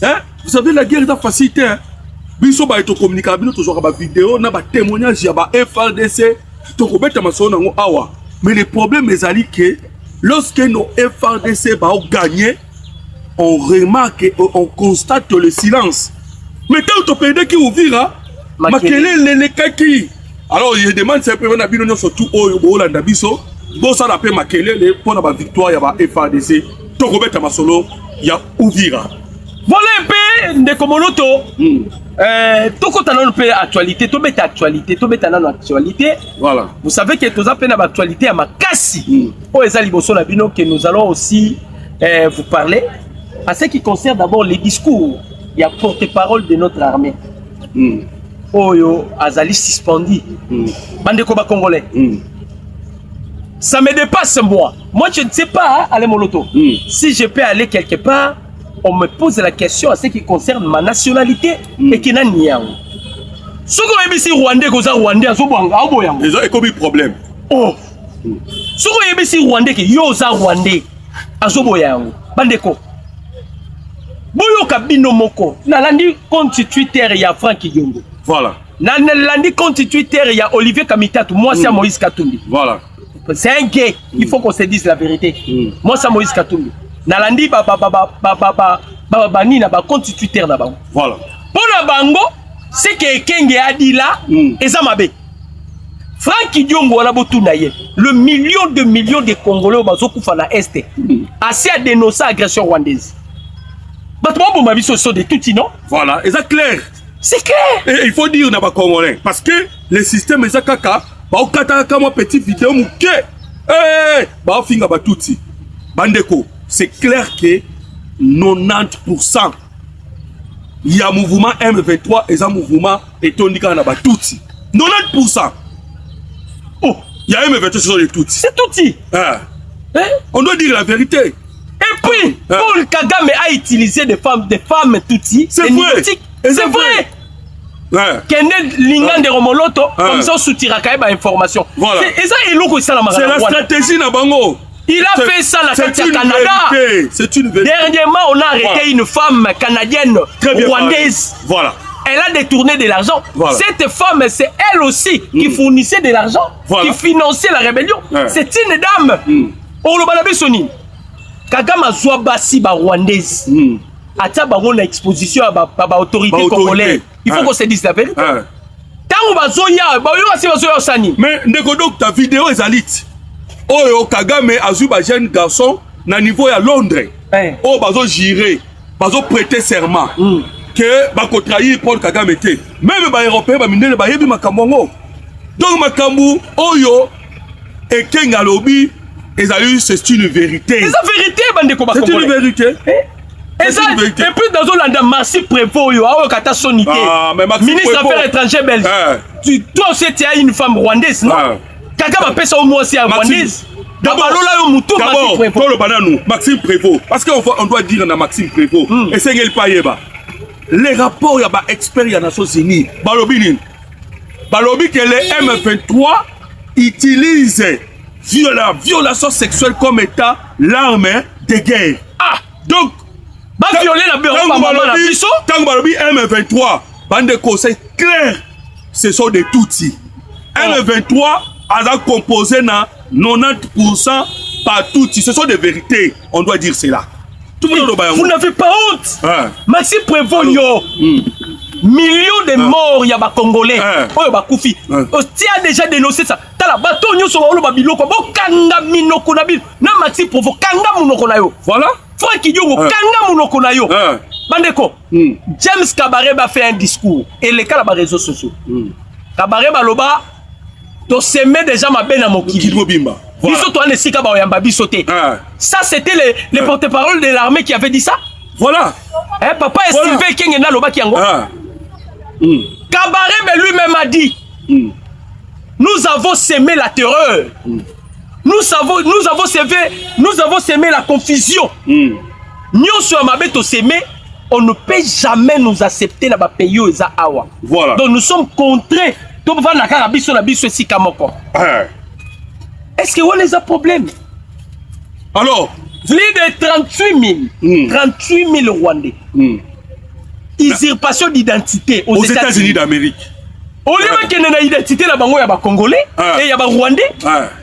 Hein? Vous savez, la guerre est en facilité. Hein? Biso ba eto communiquer bino toujours ba vidéo na ba témoignage ya ba FRDC to ko beta masona ngo awa. Mais le problème est que lorsque nos FRDC va gagner, on remarque, on constate le silence. Mais quand on peut qui ouvrir, Makele kaki. Alors je demande simplement à Bino surtout au Hollande biso, bon ça l'appelle Makele pour la victoire ya ba FRDC. To ko beta masolo ya ouvrir. Voilà un peu de Komoloto. Toko tanon pe actualité, to beta actualité, to beta nan actualité. Voilà. Vous savez que tous appels à l'actualité à Makassi. Oh ezali boso na bino que nous allons aussi vous parler à ce qui concerne d'abord les discours. Il y a porte-parole de notre armée. Oyo azali suspendu. Bande koba congolais. Ça me dépasse moi. Moi je ne sais pas, hein, allez Moloto. Si je peux aller quelque part, on me pose la question à ce qui concerne ma nationalité et qui n'a ni un. Ce qu'on a ici Rwandais, qu'on a Rwandais, Ils ont écouté problème. Oh, ce qu'on a ici Rwandais, qui yosa Rwandais, azoboyango, bandeko. Boyo kabino moko, nalandi compte Twitter ya Franck Yongo. Voilà. Nalandi compte Twitter ya Olivier Kamitatu, moi c'est Moïse Katumbi. Voilà. C'est un gay, il faut qu'on se dise la vérité. Moi c'est Moïse Katumbi. Nalandi bani na ba compte Twitter na ba. Voilà. Pona bango, c'est que Kenge a dit là, et ça m'a bé. Franck Diongo wala botuna ye. Le millions de Congolais bazo kufa na Est. Assez à dénoncer l'agression rwandaise. Batmo ma biso so de tout non? Voilà, et ça clair. C'est clair. Et il faut dire na ba Congolais parce que le système est kaka, ba okata kama petite vidéo muke. Ba finga ba tuti. Bandeko, c'est clair que 90% il y a un mouvement M23 et un mouvement Etondika na ba tuti. 90%. Oh, il y a M23 sur les tuti. C'est tuti. On doit dire la vérité. Et puis, Paul Kagame a utilisé des femmes tuti. C'est vrai. C'est vrai. Kende lingan de Romoloto comme ça soutira quand même information. Voilà. Et ça est loco ça la c'est la stratégie na bango. Il a fait ça la Canada. C'est une vérité. Dernièrement, on a arrêté une femme canadienne rwandaise. Voilà. Elle a détourné de l'argent. Voilà. Cette femme, c'est elle aussi qui fournissait de l'argent, qui finançait la rébellion. C'est une dame. On le balabé soni. Kagame azwa basi ba rwandaise. Atia bango na exposition à autorité congolaise. Il faut qu'on se dise la vérité. Tant bazoya, ba yo asi bazoya sani. Mais ndeko donc ta vidéo est alite. Oh Kagame azwi ba jeune garçon na niveau à Londres. Oh bazo girer, bazo prêter serment que bako trahir Paul Kagame était. Même ba européen ba mindele ba yebi makambo. Donc makambu oyo et Kenga lobi ezali c'est une vérité. C'est une vérité bande ko ba c'est une vérité. Et ça, et puis dans un land Maxime Prévost, ministre des Affaires étrangères belge. Toi aussi tu as une femme rwandaise, non? Kagame appelle ça au moins aussi à rwandaise. D'abord, Maxime Prévost. Parce qu'on doit dire à Maxime Prévost. Et c'est qu'il paye. Les rapports, il y a des experts des Nations Unies. Balobi que les M23 utilisent la violation sexuelle comme état l'arme de guerre. Donc, va violer la bureau tant que Balobi M23, bande conseil clair, ce sont des Tutsis. M23 a composé na 90% par Tutsis. Ce sont des vérités. On doit dire cela. Vous n'avez pas honte. Maxime Prévost, millions de morts, il y a des Congolais. Oh, bah Koufi. Tu as déjà dénoncé ça. T'as la bâton, yo so walo babilo ko kanga minoko na bil. Na Maxime Prévost kanga munoko na yo. Voilà. Franck Diongo kanga munoko na yo. Bandeko. James Kabarebe a fait un discours et les cas là réseaux sociaux. Kabarebe loba to semer déjà ma belle à mokili. Ça c'était les porte-parole de l'armée qui avait dit ça. Voilà. Papa est Sylvain Kengena Loba Kiango. Kabarebe lui-même a dit nous avons semé la terreur. Nous avons semé la confusion. Nous sommes à semé. On ne peut jamais nous accepter là-bas pays aux awa. Voilà. Donc nous sommes contraints. Est-ce qu'on a des problèmes? Alors, Plus de 38 000. 38 000 Rwandais. Usurpation d'identité aux États-Unis d'Amérique. Au lieu qu'il y ait une identité na bango ya ba Congolais et ya ba Rwandais,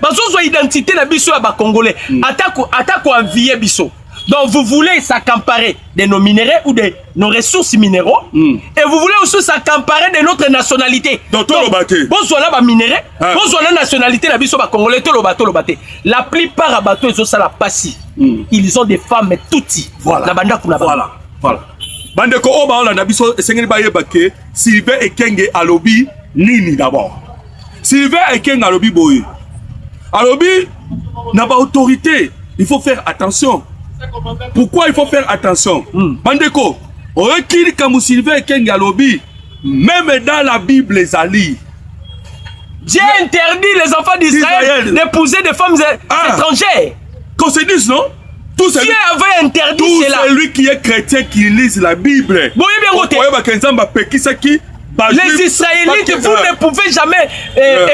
bazo identité na biso ya ba Congolais. Attaque envier biso. Donc vous voulez s'accaparer de nos minéraux ou de nos ressources minéraux et vous voulez aussi s'accaparer de notre nationalité. Donc bonsoir là ba minéraux, bonsoir la nationalité na biso ba Congolais to lo baté. La plupart à bateau ils ont ça la passi. Ils ont des femmes tuti. Voilà. Voilà. Bandeko oba on a biso esengeli ba yebake Sylvain Ekenge alobi nini d'abord. Sylvain Ekenge alobi boye. Alobi na ba autorité, il faut faire attention. Pourquoi il faut faire attention? Bandeko, rekili comme Sylvain Ekenge alobi même dans la Bible les alliés. Dieu interdit les enfants d'Israël d'épouser des femmes étrangères. Qu'on se dise non? Dieu avait interdit cela. Tout celui qui est chrétien qui lise la Bible. Bon, les Israélites, vous ne pouvez jamais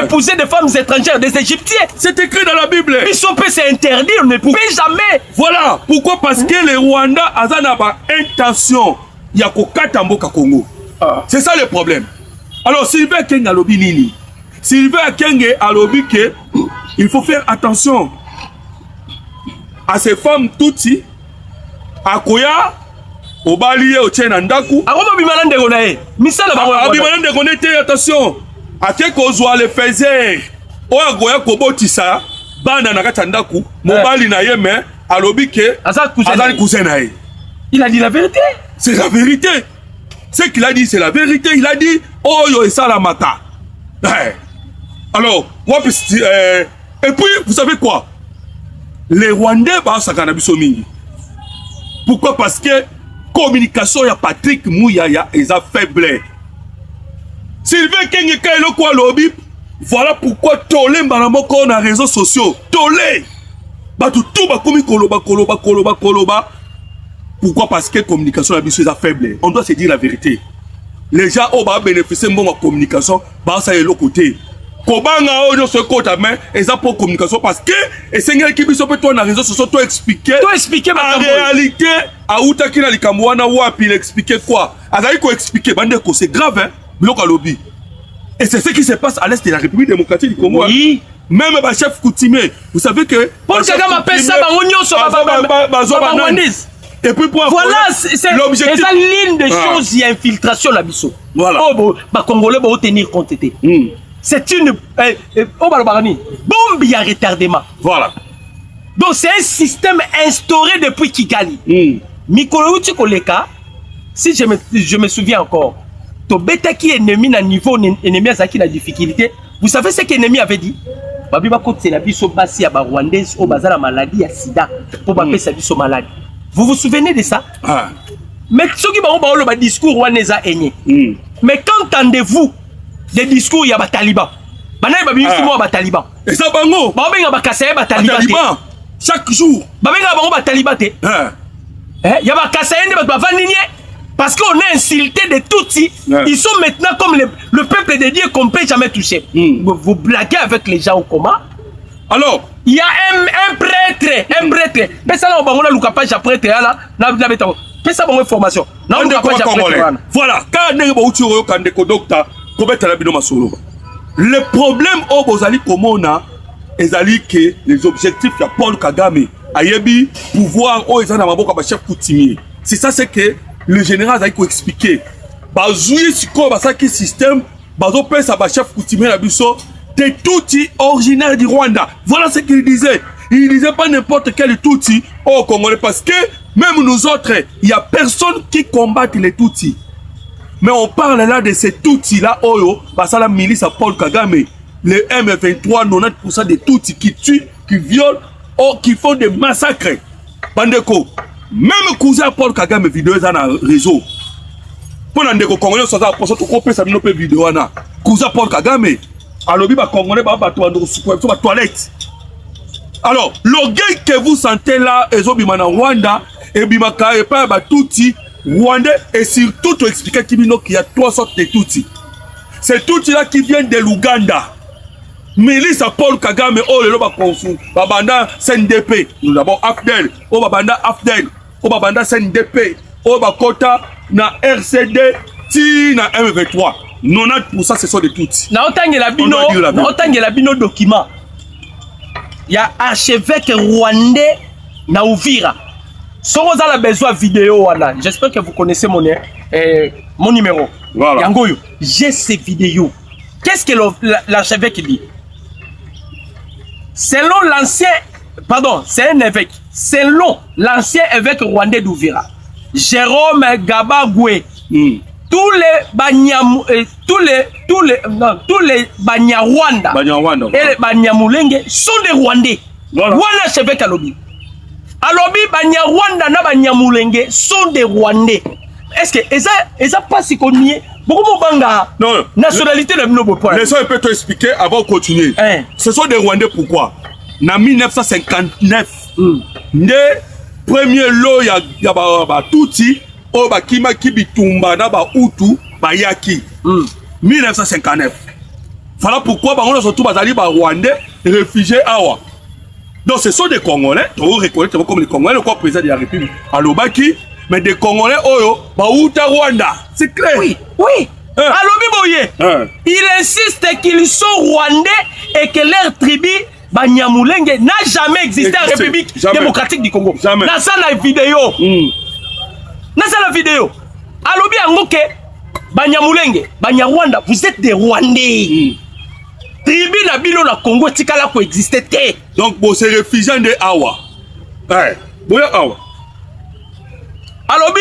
épouser des femmes étrangères, des Égyptiens. C'est écrit dans la Bible. C'est interdit, on ne pouvait jamais. Voilà. Pourquoi? Parce que les Rwandais ont intention. Il y a Kokatamboka Congo. C'est ça le problème. Alors, Sylvain Ekenge alobi nini? Sylvain Ekenge alobi que il faut faire attention à ces femmes tuti akoya obaliye ochena ndaku akoma bimana ndeko na ye misala ba bimana ndeko nete attention akeko zwa le faisait o akoya kobotisa bana na kata ndaku mobali na ye mais alobi ke azali cousin na ye. Il a dit la vérité. C'est la vérité. Ce qu'il a dit c'est la vérité. Il a dit oh yo esalamaka. Alors et puis vous savez quoi? Les Rwandais bah ça cannabis mingi. Pourquoi? Parce que communication ya Patrick Mouyaya est faible. Sylvain Ekenge kailo kwa lobby. Voilà pourquoi tolé mbanamoko na réseaux sociaux. Tolé. Ba tout ba komi koloba. Pourquoi? Parce que communication ya biso est faible. On doit se dire la vérité. Les gens ont bénéficié de la communication, bah ça est l'autre côté. Kobanga oyo se kota mais eza pour communication parce que et seigneur qui biso peut toi na réseaux sociaux toi expliquer en réalité auta kina likamwana wapi il expliquer quoi azali ko expliquer bande ko c'est grave hein biloko lobby et c'est ce qui se passe à l'est de la République démocratique du Congo. Oui. Même ba chef coutumier vous savez que pour quelqu'un m'appelle ça bango nyonso ba et puis pour voilà c'est l'objectif la ligne de choses il y a infiltration la biso. Voilà. Oh ba congolais ba tenir compte té. C'est une bombe à retardement. Voilà. Donc c'est un système instauré depuis Kigali. Mikolo Koleka, si je me souviens encore, to bêta qui est ennemi à niveau ennemi à qui la difficulté. Vous savez ce qu'ennemi avait dit? Babiba côté c'est la biso basi à Rwandais au bazar la maladie à sida pour baper sa biso maladie. Vous vous souvenez de ça? Mais ceux qui vont le discours rwandais a aigné. Mais qu'entendez-vous des discours il y a des talibans. Maintenant il y a des talibans. Et ça bango. Il y a des talibans. Chaque jour. Il y a des talibans. Il y a des parce qu'on est insulté de tout. Ils sont maintenant comme le peuple de Dieu qu'on ne peut jamais toucher. Vous blaguez avec les gens au coma. Alors, il y a un prêtre. Mais ça là on a le capage à prêtre là. Mais ça bonne formation. Voilà. Quand on docteur le problème au Bozali Komona est que les objectifs de Paul Kagame ayebi pouvoir au ezana maboka ba chef coutumier. C'est ça c'est que le général a expliqué. Bazouye siko ba saki système bazo pesa ba chef coutumier la biso des Tutsi originaires du Rwanda. Voilà ce qu'il disait. Il disait pas n'importe quel Tutsi au Congolais parce que même nous autres, il y a personne qui combat les Tutsis. Mais on parle là de ces Tutsis-là, Oyo, parce que la milice à Paul Kagame, les M23, 90% des Tutsis qui tuent, qui violent, ou qui font des massacres. Bandeko, même cousin Paul Kagame, vidéo dans le réseau. Pour l'andeko Congolais, ça va pour ça, tout couper ça, nous peut vidéo là. Cousin Paul Kagame, alors, il Congolais, va toilette. Alors, l'orgueil que vous sentez là, Ezobimana Rwanda, et Bimaka, et pas Tutsi, Rwandais, et surtout, tu expliquer qu'il y a trois sortes de Tutsis. Ces Tutsis-là qui viennent de l'Ouganda. milice à Paul Kagame oh le ba confu babanda CNDP nous d'abord Afdel oh babanda Afdel oh babanda CNDP oh bakota na RCD ti na M23 90% ce sont des toutes na otangela bino document ya archevêque rwandais na Uvira soko za la besoin vidéo wana j'espère que vous connaissez mon numéro voilà yangoyo j'ai ces vidéos. Qu'est-ce que l'archevêque dit? Selon l'ancien, pardon, c'est un évêque. Selon l'ancien évêque rwandais d'Uvira, Jérôme Gabagwe, tous les Banyarwanda et les Banyamulenge sont des Rwandais. Voilà l'archevêque Alobi. Alobi Banyarwanda na Banyamulenge sont des Rwandais. Est-ce que ça pas si connu? Beaucoup banga. Non. Nationalité de Minobo. Laissons un peu t'expliquer avant de continuer. Ce sont des Rwandais pourquoi? En 1959, le premier lot ya ba Tutsi, o ba Kima Kibitumba na ba Hutu ba Yaki. 1959. Voilà pourquoi ba on surtout bazali ba Rwandais réfugiés awa. Donc ce sont des Congolais, on reconnaît comme les Congolais, le corps président de la République. Alobaki. Mais des Congolais, bah outa Rwanda, c'est clair. Oui, oui. Alobi Boye, il insiste qu'ils sont Rwandais et que leur tribu, Banyamulenge, n'a jamais existé en République démocratique du Congo. Jamais. Dans la vidéo. Dans la vidéo. Alobi Angoke, Banyamulenge, Banyarwanda, vous êtes des Rwandais. Tribu Nabilo na Congo, Tikala ko existait. Donc, bon, c'est réfugiés de Awa. Boya Awa. Alobi,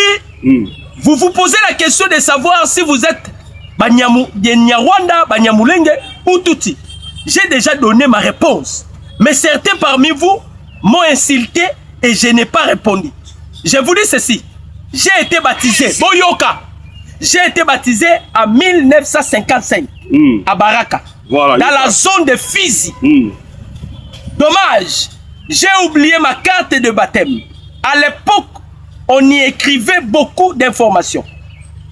vous vous posez la question de savoir si vous êtes Banyarwanda, Banyamulenge ou Tutsi. J'ai déjà donné ma réponse. Mais certains parmi vous m'ont insulté et je n'ai pas répondu. Je vous dis ceci. J'ai été baptisé, Boyoka. J'ai été baptisé en 1955 à Baraka, voilà, dans la zone de Fizi. Dommage, j'ai oublié ma carte de baptême. À l'époque, on y écrivait beaucoup d'informations.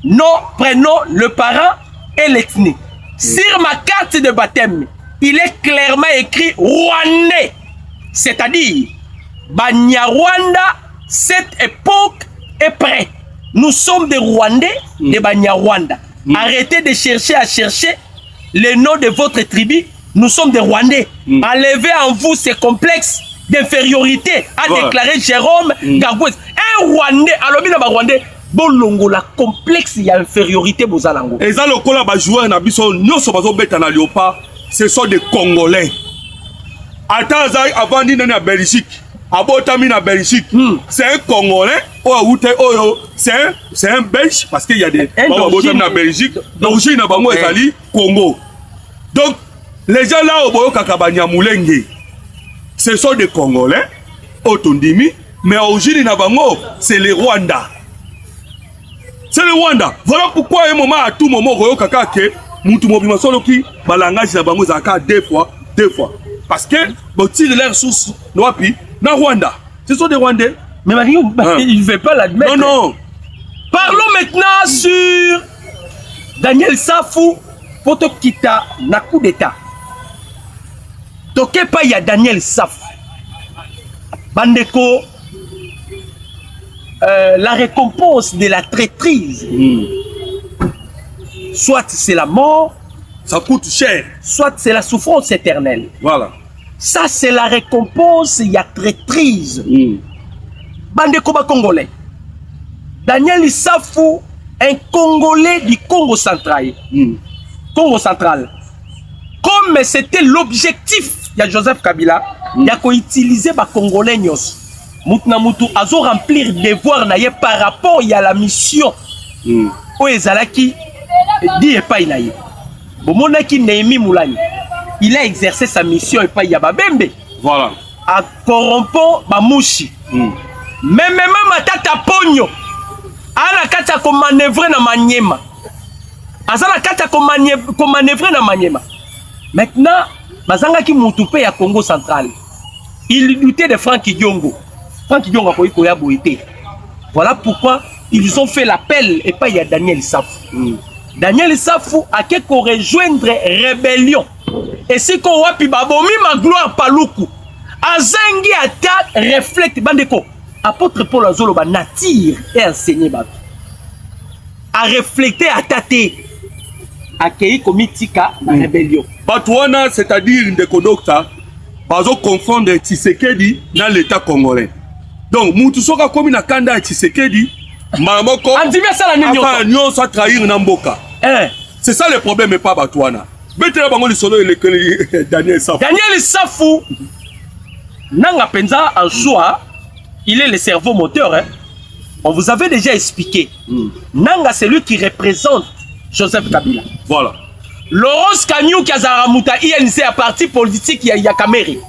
Nom, prénom, le parent et l'ethnie. Sur ma carte de baptême, il est clairement écrit Rwandais. C'est-à-dire, Banyarwanda, cette époque est prête. Nous sommes des Rwandais, des Banyarwanda. Arrêtez de chercher à chercher les noms de votre tribu. Nous sommes des Rwandais. Enlevez en vous ces complexes d'infériorité, a déclaré Jérôme Gaboué. Un Rwandais, alors bien Rwandais, bolongo la complexe y a infériorité bozalango. Et ça le kola ba joueur na biso nyonso bazo beta na Léopard, ce sont des Congolais. Attends avant ni na Belgique, abotami na Belgique, c'est un Congolais. C'est un Belge parce qu'il y a des abotami na Belgique, d'origine na bango ezali Congo. Donc les gens là au boyo kakabanya mulenge. Ce sont des Congolais, Otondimi, mais origine Nabango, c'est le Rwanda. C'est le Rwanda. Voilà pourquoi à un moment, à tout moment, Royo Kakake, Moutoumobima Soloki, Balangage Nabango Zaka deux fois. Parce que, bon, tire leurs sources, Noapi, na Rwanda. Ce sont des Rwandais. Mais Mario, il ne veut pas l'admettre. Non. Parlons maintenant sur Daniel Safou, Potokita, na coup d'état. Toke pa ya Daniel Saf. Bandeko, la récompense de la traîtrise, soit c'est la mort, ça coûte cher, soit c'est la souffrance éternelle. Voilà. Ça c'est la récompense, il y a traîtrise. Bandeko ba Congolais. Daniel Safou, un Congolais du Congo central. Congo central. Comme c'était l'objectif, il y a Joseph Kabila, il y a qu'utiliser les Congolais. Moutna Moutou, azo remplir devoir naie par rapport à la mission. O ezalaki dit pas inaye. Bomonaki Néhémie Moulani. Il a exercé sa mission et pas Yababembe. Voilà. À corrompant Bamouchi. Même Matata Pogno. Ana kata ko manœuvrer na Maniema. Azala kata ko manœuvrer na Maniema. Maintenant, Bazanga ki Moutoupe ya Congo central. Il doutait de Franck Diongo. Franck Diongo a koya boité. Voilà pourquoi ils ont fait l'appel et pas il y a Daniel Safou. Daniel Safou a qu'à rejoindre rébellion. esiko wapi babomi Magloire Paluku azangi ata reflect bandeko apôtre Paul azoloba nature et enseigner bato a refléter ata te akei komitika na rébellion bato wana c'est-à-dire ndeko docteur bazo confondre Tshisekedi na l'état congolais donc mutu soka komi na kanda ya Tshisekedi mamoko andimi asala nini nyonso a trahir na mboka c'est ça le problème et pas bato wana betela bango lisolo Daniel Safou. Daniel Safou nanga penza en soi il est le cerveau moteur hein. On vous avait déjà expliqué nanga c'est lui qui représente Joseph Kabila voilà Laurence Kanyou qui a zaramuta INC à parti politique ya Kameri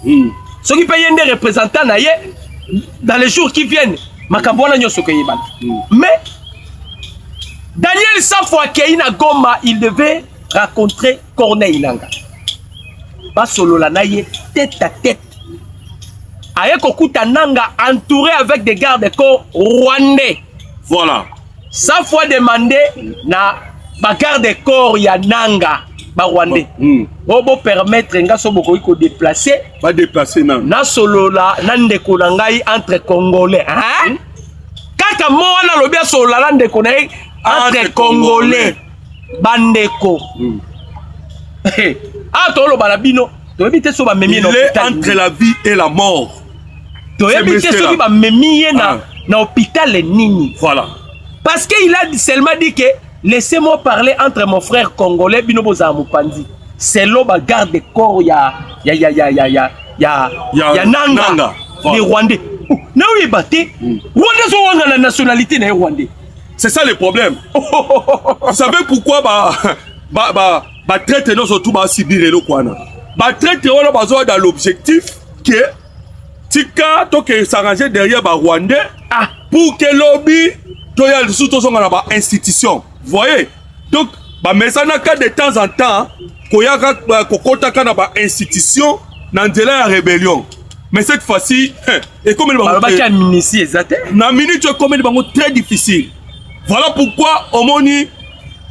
ceux qui payent des représentants naye dans les jours qui viennent makambona nyoso ko yebana mais Daniel Safou Akeina Goma il devait rencontrer Corneille Nangaa basolola naye tête à tête aye kokuta Nanga entouré avec des gardes-corps rwandais voilà Safou a demandé na ba garde-corps ya Nanga ba rwandais bo permettre nga so boko ko déplacer ba déplacer na solola na ndeko na ngai entre congolais hein kaka mo wana lobia solola na ndeko na entre congolais bandeko ah tolo balabino to ebite so ba memi no entre la vie et la mort to ebite so ki ba memi na hôpital nini voilà parce que il a seulement dit que laissez-moi parler entre mon frère congolais bino boza mupandi c'est lo ba garde corps ya Nanga les rwandais na oui baté rwandais so wanga la nationalité na rwandais c'est ça le problème vous savez pourquoi ba traite non surtout ba subir le kwana ba traite on a besoin dans l'objectif que tika to que s'arranger derrière ba rwandais pour que lobby to ya surtout son na ba institution voyez donc ba mesana ka de temps en temps koyaka kokota kana ba institution na nzela ya rébellion mais cette fois-ci et comme il va ba ministre exact na minute comme il va très difficile voilà pourquoi omoni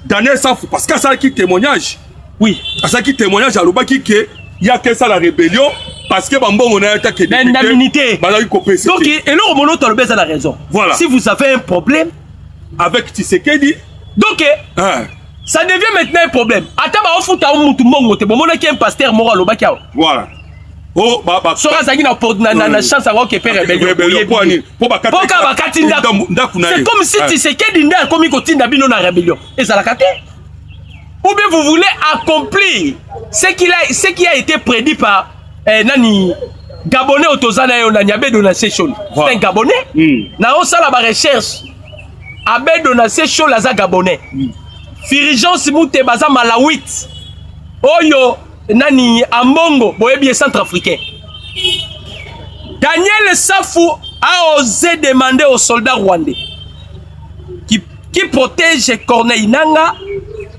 Daniel Safou parce que ça qui témoignage oui ça qui témoignage à l'obaki que il y a que ça la rébellion parce que bambon on a attaqué l'indemnité donc et là au mono tolobé ça la raison voilà si vous avez un problème avec Tshisekedi donc ça devient maintenant un problème ataba ofuta mutu mbongo te bomona ki un pasteur moko alobaki awa voilà oh sora zangi na chance à que père rébellion pour bakati c'est comme si Tshisekedi nda komi ko tinda bino na rébellion et ça la kate ou bien vous voulez accomplir ce qui a été prédit par nani Gabonais otozana yo na nyabe donation c'est un Gabonais na osala ba recherche abe donation la za Gabonais Fulgence Mute baza Malawite oyo nani Ambongo boyebi centrafricain Daniel Safou a osé demander aux soldats rwandais qui protègent Corneille Nangaa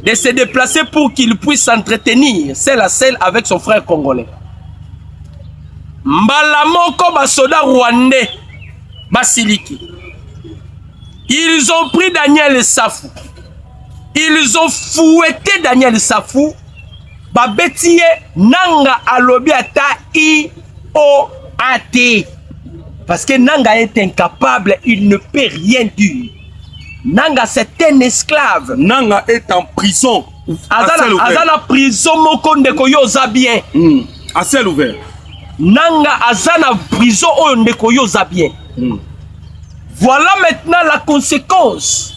de se déplacer pour qu'il puisse s'entretenir seul à seul avec son frère congolais. Mbalamoko basoda rwandais basiliki. Ils ont pris Daniel Safou. Ils ont fouetté Daniel Safou. Babetie Nanga alobi ata IOAT. Parce que Nanga est incapable, il ne peut rien dire. Nanga c'est un esclave. Nanga est en prison. Azana prison moko ndeko yo za bien. À ciel ouvert. Nanga azana prison oyo ndeko yo za bien. Voilà maintenant la conséquence.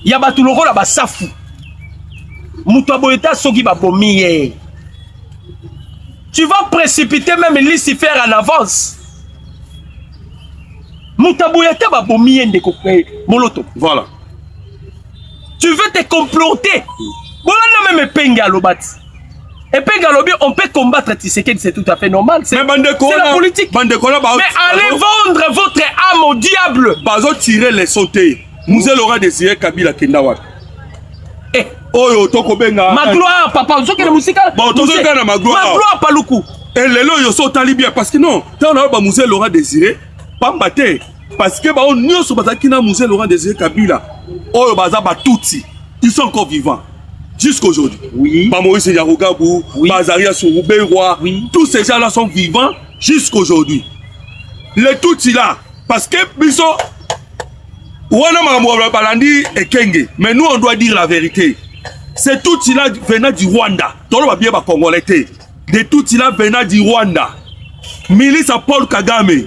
Ya batu loko la basafu. Mutu aboyeta soki babomi. Tu vas précipiter même Lucifer en avance. Moutabouyata ba bomiye ndeko moloto. Voilà. Tu veux te comploter. Voilà même penga lobati. Et penga lobi on peut combattre Tshisekedi, c'est tout à fait normal. C'est la politique. Mais allez vendre votre âme au diable. Bazo tirer les sautés. Mouze Laurent Désiré Kabila Kendawa. Eh. Oyo toko benga. Magloire papa, vous savez que la musique. Bon, tout ça na Magloire. Magloire Paluku. Et lelo yo sotali bien parce que non, tant na ba Mouze Laurent Désiré. Pambate parce que ba on nyonso bazaki na Mouze Laurent Désiré Kabila oyo baza batuti ils sont encore vivants jusqu'aujourd'hui. Oui. Pas Maurice Yarogabou, Oui. pas Azaria Sourouberois, Oui. tous ces gens-là sont vivants jusqu'aujourd'hui. Les tout là, parce que Biso, Balandi et Kenge, mais nous on doit dire la vérité. C'est tout là venant du Rwanda. Tout va bien congolais. De tout là venant du Rwanda. Milice à Paul Kagame.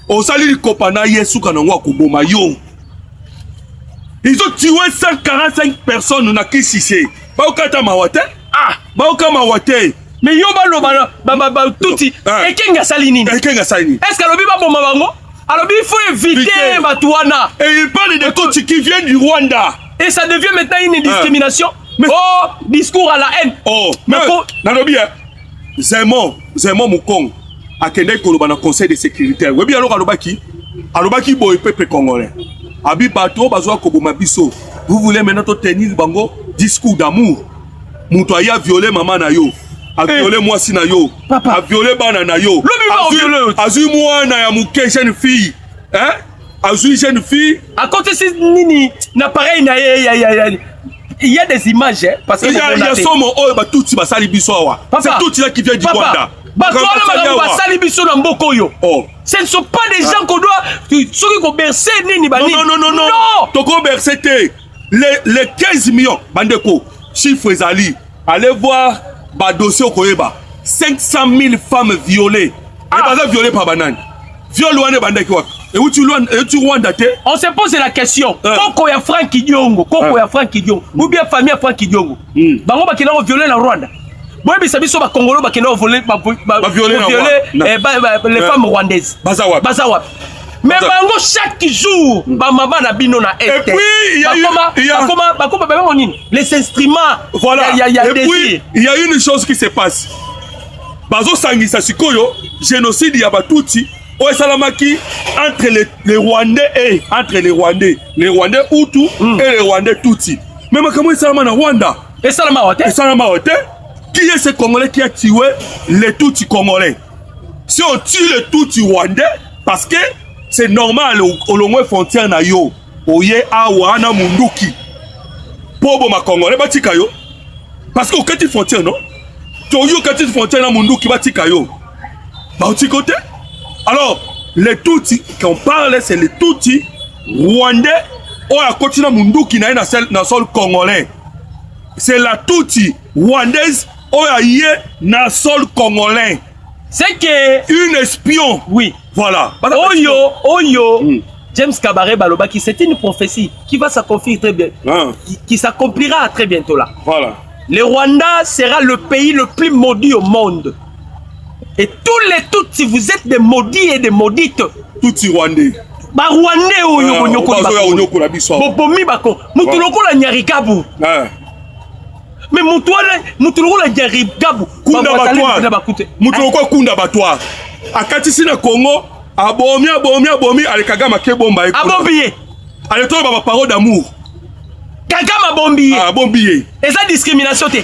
Au salut du Kopana Yesu Kanangwa Kuboma Yo. Ils ont tué 145 personnes dans Kisise. Baokata Mawate. Ah, Baoka Mawate. Mais yo ba tuti et Kenga Salini. Kenga Salini. Est-ce que l'obi ba bomba bango? Alors il faut éviter Batouana. Et il parle des Tutsis qui viennent du Rwanda. Et ça devient maintenant une discrimination. Oh, discours à la haine. Oh, mais Nanobi, Zemon Moukong a Kende Koloba dans le Conseil de sécurité. Oui, bien alors Alobaki boy peuple congolais. Abi Bato Bazoa Koboma Biso. Vous voulez maintenant tenir bango discours d'amour. Moutoya violé maman na yo. A violé moi si na yo. A violé bana na yo. Azu moi na ya mouke jeune fille. Hein? Azu jeune fille. À côté c'est nini n'appareil na il y a des images hein, parce que il y a somo oh ba tout ba sali biso wa. C'est tout là qui vient du Rwanda. Oh. Ce ne sont pas des gens qu'on doit ceux qui bercer nini bani. Non. Toko bercer les 15 millions bandeko chiffre ezali. Allez voir ba dossier au Koyeba. 500 000 femmes violées. Et pas violées par banane. Viol wane bandeko. Et où tu Rwanda te? On se pose la question. Koko ya Franck Diongo, ou bien famille Franck Diongo. Bango ba kina violer la Rwanda. Boy bisabiso ba Congolo ba kina violer les femmes rwandaises. Bazawa. Mais bango chaque jour ba mama na bino na et puis il y a les instruments. Voilà. Et puis il y a une chose qui se passe. Bazo sangisa sikoyo génocide ya batuti. Oye Salamaki entre les Rwandais et les Rwandais Hutu et les Rwandais Tutsi. Mais comment Salama na Rwanda? Et Salama Ote? Qui est ce Congolais qui a tué les Tutsi Congolais? Si on tue les Tutsi Rwandais, parce que c'est normal au long frontière na yo, oye awa na munduki. Pobo ma Congolais batika yo. Parce que au kati frontière non? Toyo kati frontière na munduki batika yo. Ba otikote? Alors, les Tutsis, quand on parle, c'est les Tutsis rwandais ou à côté de Munduki na sol congolais. C'est la Tutsi rwandaise ou à sol congolais. C'est que une espion. Oui. Voilà. Oyo. James Kabaré Balobaki, c'est une prophétie qui va s'accomplir très bien. Qui s'accomplira très bientôt là. Voilà. Le Rwanda sera le pays le plus maudit au monde. Et tous les Tutsis, vous êtes des maudits et des maudites. Tutsi Rwandais. Ba Rwandais oyo onyoko la biso. Bobomi bako. Mutu lokola nyarikabu. Mais mutu lokola nyarikabu. Kunda batwa. Mutu lokola kunda batwa. Akatisi na Congo, abomi alikagama ke bomba eko. Abombiye. Aletoa ba parole d'amour. Kagama bombiye. Bombiye. Et ça discrimination te.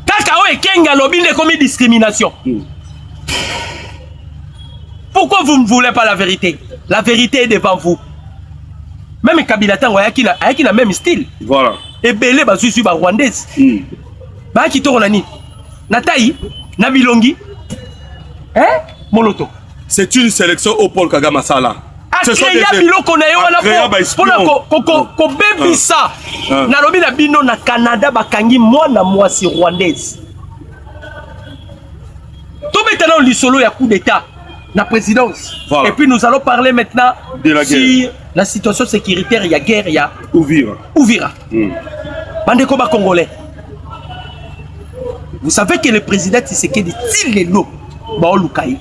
Kaka o ekenga lobi ne comme discrimination. Pourquoi vous ne voulez pas la vérité? La vérité est devant vous. Même Kabila Tango ayaki la même style. Voilà. Et belé bazusu ba rwandaise. Ba ki to nani? Natai, Nabilongi. Hein? Moloto. C'est une sélection au Paul Kagame Sala. Ce sont des biloko na yo wana ko bebisa. Na lobi na bino na Canada bakangi mwana mwasi rwandaise. Tout maintenant l'isolo ya coup d'état. La présidence. Voilà. Et puis nous allons parler maintenant de la sur la situation sécuritaire. Il y a guerre, il y a Ouvira. Bandeko ba Congolais. Vous savez que le président Tshisekedi Tshilelo Baolukai.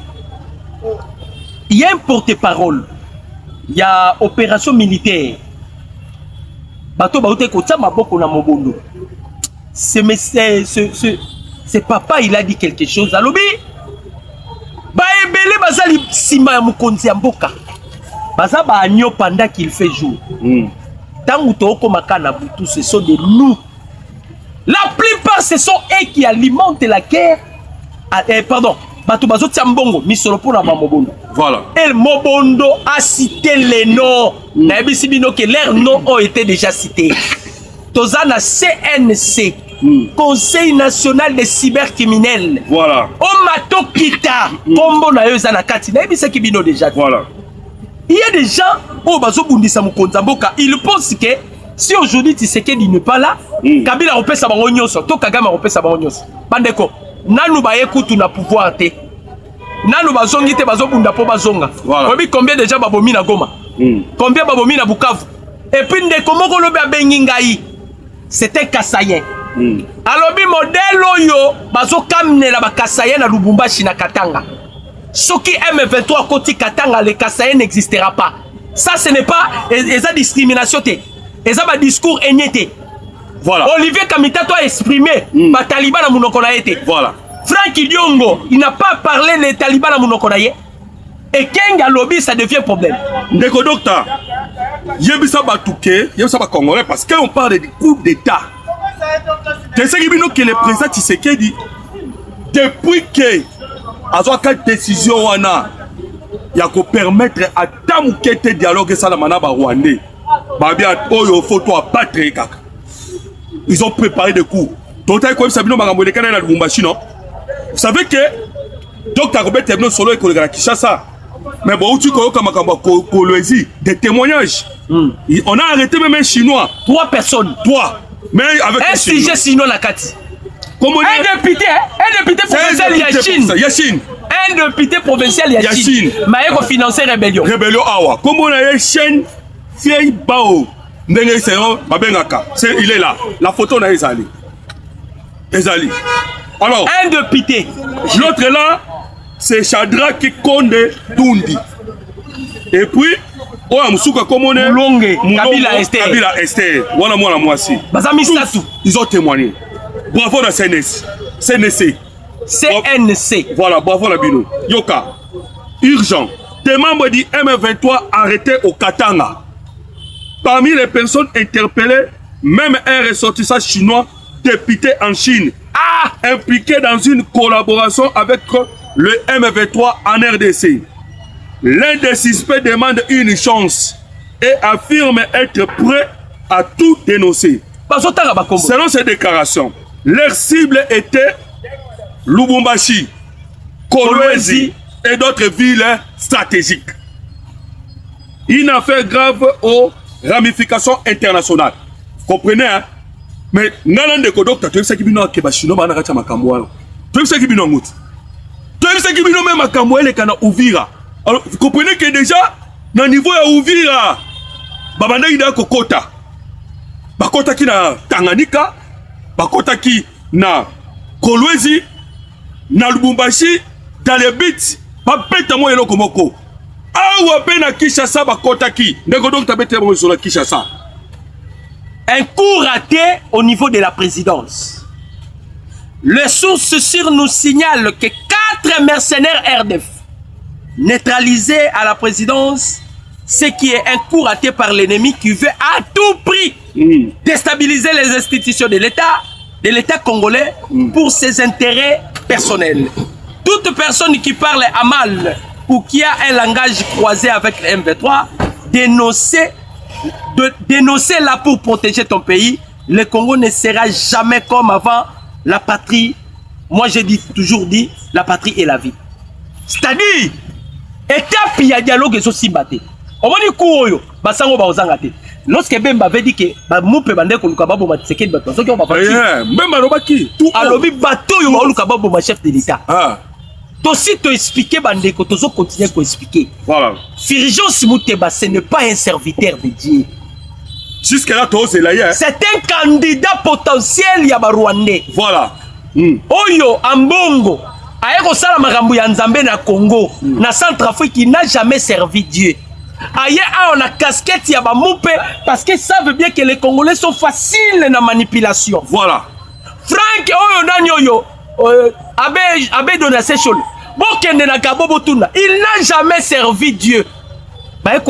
Il y a un porte-parole. Il y a opération militaire. Bato baote kota maboko na mobondo. Ce papa il a dit quelque chose. Alobi. Baebele bazali sima ya mukonzi ya mboka. Baza ba agneau pendant qu'il fait jour. Tangu toko makana butu, ce sont de loups. La plupart ce sont eux qui alimentent la guerre. Pardon, bato bazo tiambongo misolo pour na mobondo. Voilà. El Mobondo a cité les noms. Nabi Sibino que leurs noms ont été déjà cités. tozana CNC, Conseil national des cybercriminels. Voilà. O mato kita kombo na yo zana kati na ebisa kibino déjà. Voilà. Il y a des gens au bazo bundisa mukonza mboka, ils pensent que si aujourd'hui Tshisekedi n'est pas là, Kabila repesa bango nyonso, to Kagame repesa bango nyonso. Bandeko, nanu ba ekutu na pouvoir te. Nanu bazongi te bazo bunda po bazonga. Voilà. Obi combien déjà babomi na Goma? Combien babomi na Bukavu? Et puis ndeko moko lobe abengi ngai. C'était Kasayen. Alobi modèle oyo bazo kamnela ba Kasayen na Lubumbashi na Katanga. Soki M23 koti Katanga, le Kasayen n'existera pas. Ça ce n'est pas eza discrimination te. Eza ba discours éniété. Voilà. Olivier Kamitato a exprimé ba Taliban na munoko na yete. Voilà. Franck Diongo, il n'a pas parlé les talibans à Mounokonaye. Et Kenga Lobby, ça devient problème. Ndeko docteur, yebisa batouké, yebisa ba congolais parce qu'on parle du coup d'état. Tu sais que le président Tshisekedi depuis que azo ka décision wana ya ko permettre à tamukete dialogue ça la manaba rwandais. Ba bien oyo photo à battre kaka. Ils ont préparé des coups. Total comme ça bino makambo de kana na Lubumbashi non. Vous savez que Dr Robert Tebno solo et collègue à Kinshasa. Mais bon, tu connais comme Kolwezi, des témoignages. On a arrêté même un Chinois. 3 personnes. 3. Mais avec un sujet Chinois la Kati. Un député provincial Yachine. Un député provincial Yachine. Mais il a financé rébellion. Rébellion Awa. Comme on a une chaîne, Fiei Bao. Il est là. La photo n'a pas Ezali. Alors, un député. L'autre là, c'est Shadrach Konde Tundi. Et puis, oh, Moussouka Komone, Kabila Esther. Kabila Esther. Voilà moi moi aussi. Ils ont témoigné. Bravo la CNC. CNC. Voilà, bravo la Bino. Yoka. Urgent. Des membres du M23 arrêtés au Katanga. Parmi les personnes interpellées, même un ressortissant chinois député en Chine, impliqué dans une collaboration avec le M23 en RDC. L'un des suspects demande une chance et affirme être prêt à tout dénoncer. Selon ces déclarations, leur cible était Lubumbashi, Kolwezi et d'autres villes stratégiques. Une affaire grave aux ramifications internationales. Vous comprenez, hein? Mais nana ndeko docteur tu sais que bino akeba chino bana kacha makambo wana tu sais que bino nguti tu sais que bino même makambo ele kana Uvira. Alors vous comprenez que déjà na niveau ya Uvira babanda ida kokota bakota ki na Tanganyika bakota ki na Kolwezi na Lubumbashi dans les bits ba peta mo eloko moko awa pe na Kinshasa bakota ki ndeko docteur bete mo sur la Kinshasa. Un coup raté au niveau de la présidence. Les sources sûres nous signalent que 4 mercenaires RDF neutralisés à la présidence, ce qui est un coup raté par l'ennemi qui veut à tout prix déstabiliser les institutions de l'État congolais pour ses intérêts personnels. Toute personne qui parle à mal ou qui a un langage croisé avec le M23, dénoncer là pour protéger ton pays. Le Congo ne sera jamais comme avant. La patrie, moi j'ai toujours dit, la patrie est la vie. C'est-à-dire, étape il y a dialogue et aussi batté. On va dire quoi basango baozangate. Lorsque Bemba avait dit que moupe bande ko lukababo matsekedi bato soki on va faire. Bemba lobaki tout. Alobi bato yo lukababo ma chef de l'État. Aussi te expliquer bandeko tozo continuer ko expliquer. Voilà. Fulgence Mouteba ce n'est pas un serviteur de Dieu. Jusqu'à là c'est un candidat potentiel ya ba Rwandais. Voilà. Oyo ambongo aye ko sala makambo ya Nzambe na Congo na Centrafrique qui n'a jamais servi Dieu. Aye on a casquette ya ba moupe parce qu'ils savent bien que les Congolais sont faciles na manipulation. Voilà. Franck oyo nani oyo abe Donatien Bokende na Kabobo Tuna, il n'a jamais servi Dieu. Avec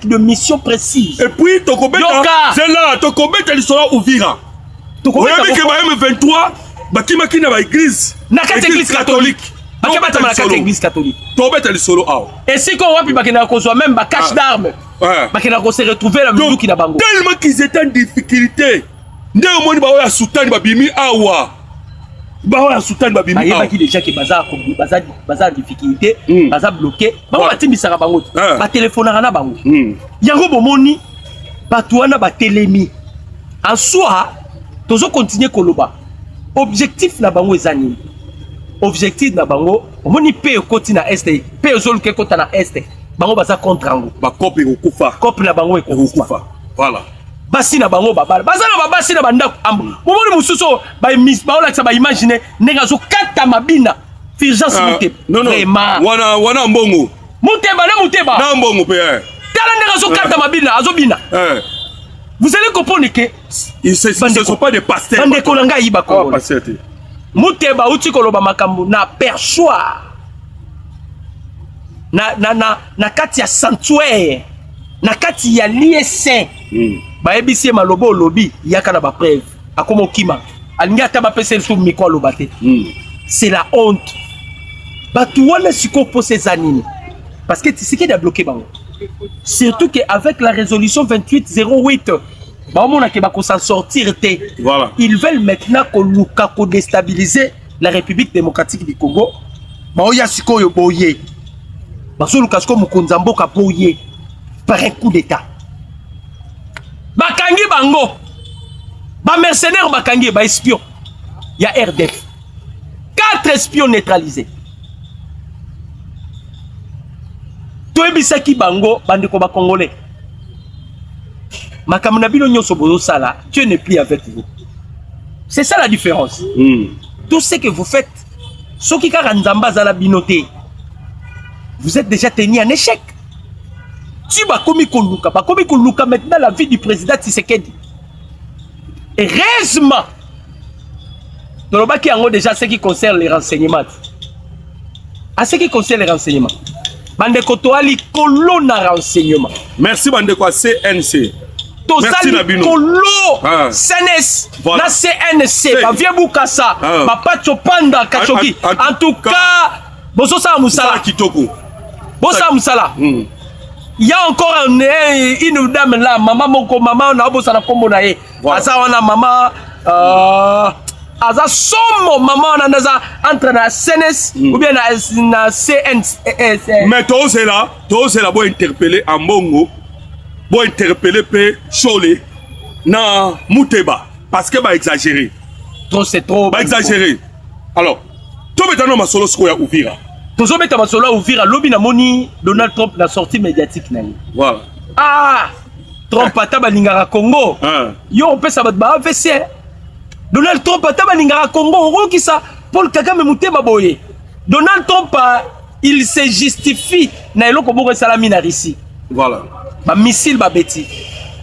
de missions précises. Et puis, c'est là, Tokobeta, il sera Uvira. Vous voyez que M23, Bakimaki na l'église. L'église catholique. L'église catholique. Tokobeta, il solo. Et si on va même cache d'armes. Ouais. bakena ko se retrouver la minduki na bango tellement qu'ils étaient en difficulté nde omoni bao ya sultani babimi awa bao ya sultani babimi awa bayebaki déjà que baza en difficulté baza bloqué bango batimbisaka bango batelefonaka na bango yango bomoni bato wana batelemi en soi tozo continuer koloba objectif na bango eza nini objectif na bango omoni pe ekoti na este pe ezoluka ekota na este bango baza contre yango bakope ekokufa kope na bango ekokufa voilà basi na bango babala baza na babasi na bandako ambo momoni mosusu baolakisa baimagine ndenge azokata mabina urgence Muteba vraiment wana mbongo Muteba na Muteba na mbongo mpe tala ndenge azokata mabina azobina vous allez comprendre que ce sont pas des pasteurs bandeko na ngai bakongole Muteba uti koloba makambo na perchoir na kati ya sanctuaire na kati ya lieu saint bayebisi malobo olobi yaka na bapreuve akoma okima alingi ata bapesa lisu miko aloba te c'est la honte bato wana sikoyo mposa eza nini parce que tisikedi abloke bango surtout que avec la résolution 2808 baomonake bakosan sortir te voilà. Ils veulent maintenant koluka kodestabiliser la République démocratique du Congo baoya sikoyo boye bazoluka sikoyo mokonzi ya mboka boye par un coup d'état bakangi bango bamercenaire bakangi baespion ya RDF 4 espions neutralisés toyebisaki bango bandeko bakongolais makambo na bino nyonso bozosala Dieu n'est plus avec vous c'est ça la différence tout ce que vous faites soki kaka nzambe azala bino te vous êtes déjà tenu en échec tu bakomi koluka maintenant la vie du président Tshisekedi heureusement tolobaki yango déjà ce qui concerne les renseignements à ce qui concerne les renseignements bandeko toali kolo na renseignement merci bandeko CNC tozali kolo CNS na CNC bavie bukasa bapacho panda kachoki en tout cas bozosala musala kitoko bosala musala il y a encore une dame là maman moko maman na bosala kombo na ye asa wana maman aza somo maman na naza entre na CNS ou bien na CNS mais c'est là bo interpeller en bongo bo interpeller pe Chole na Muteba parce que ba exagérer trop c'est trop ba exagérer alors to betano masolo siko ya Uvira tozobeta masolo ya Uvira lobi na moni Donald Trump na sortie médiatique na ye voilà Trump ata balingaka Congo yo opesa bato ba AVC Donald Trump ata balingaka Congo okokisa Paul Kagame mutema boye Donald Trump il se justifie na eloko moko esalami na Russie voilà ba missile ba beti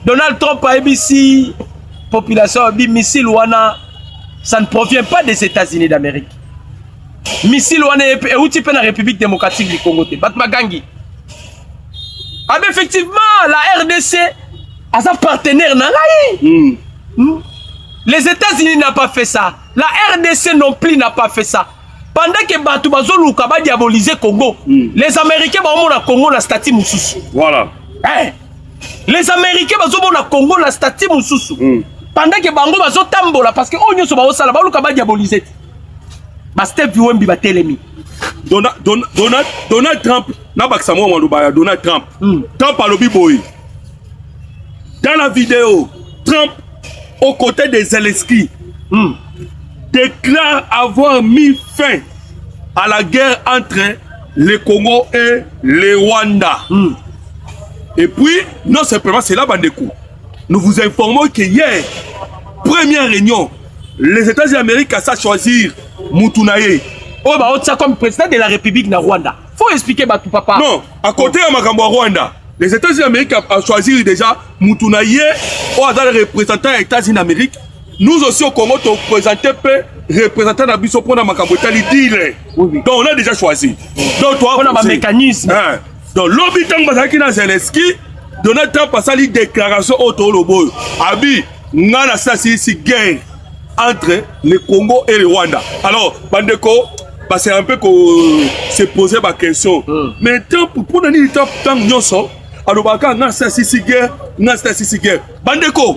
Donald Trump a ABC population bi missile wana ça ne provient pas des États-Unis d'Amérique missile wana e outi pe na République démocratique du Congo te bat magangi effectivement la RDC a sa partenaire na ngai les États-Unis n'ont pas fait ça la RDC non plus n'a pas fait ça pendant que bato bazoluka ba diaboliser Congo les Américains ba omona Congo na statut mususu voilà les Américains bazomona Congo na statut mususu pendant que bango bazotambola parce que onyo so baosala baluka ba diaboliser ba Steve Wembi ba telemi Donald Trump na bakisamo maloba ya Donald Trump Trump alobi boy dans la vidéo Trump aux côtés des Zelensky déclare avoir mis fin à la guerre entre le Congo et le Rwanda. Et puis, non simplement, c'est là, Bandeko. Nous vous informons que hier, première réunion, les États-Unis d'Amérique ont choisi Mutunaye. Oh, bah, on tient comme président de la République de Rwanda. Faut expliquer, bah, tout papa. Non, à côté de Makambo Rwanda, les États-Unis d'Amérique ont choisi déjà Mutunaye, ou le représentant des États-Unis d'Amérique. Nous aussi au Congo, nous représentons les représentants de Bisso pour Makambo Talidile. Donc, on a déjà choisi. Donc, toi, on a un mécanisme. Donc, l'hôpital Bazaki na Zelensky, Donald Trump a sali déclaration autour de Boy. Abi, ngana sa si guerre entre le Congo et le Rwanda. Alors, Bandeko, c'est un peu que se poser ma question. Mais Trump, pour donner le temps, tant que alobaka nga sisi guerre, nga sisi guerre. Bandeko,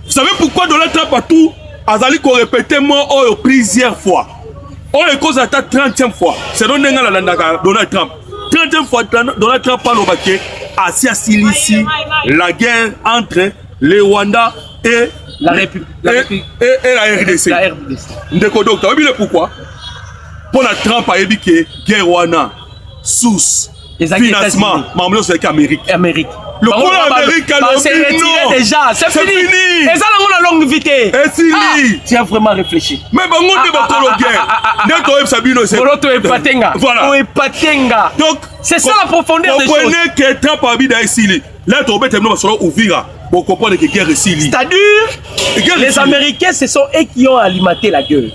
vous savez pourquoi Donald Trump a tout azali ko répéter mot plusieurs fois. Est cause à ta 30e fois. C'est donc Donald Trump. 30e fois Donald Trump parle au baquet à ici la guerre entre le Rwanda et la République et la RDC. La RDC. Ndeko docteur, vous savez pourquoi? Pour la Trump a dit que guerre Rwanda source financement, membre de l'Amérique. Amérique. Le pôle américain c'est retiré déjà, c'est fini. Et ça la longue vitesse. Et si tu as vraiment réfléchi. Mais bon, on est pas le guerre. Voilà. Donc c'est ça la profondeur des choses. Comprenez que Trump a dit ici. Là, tu as dit que ouvira. Pour comprendre que guerre ici. C'est-à-dire les Américains, ce sont eux qui ont alimenté la guerre.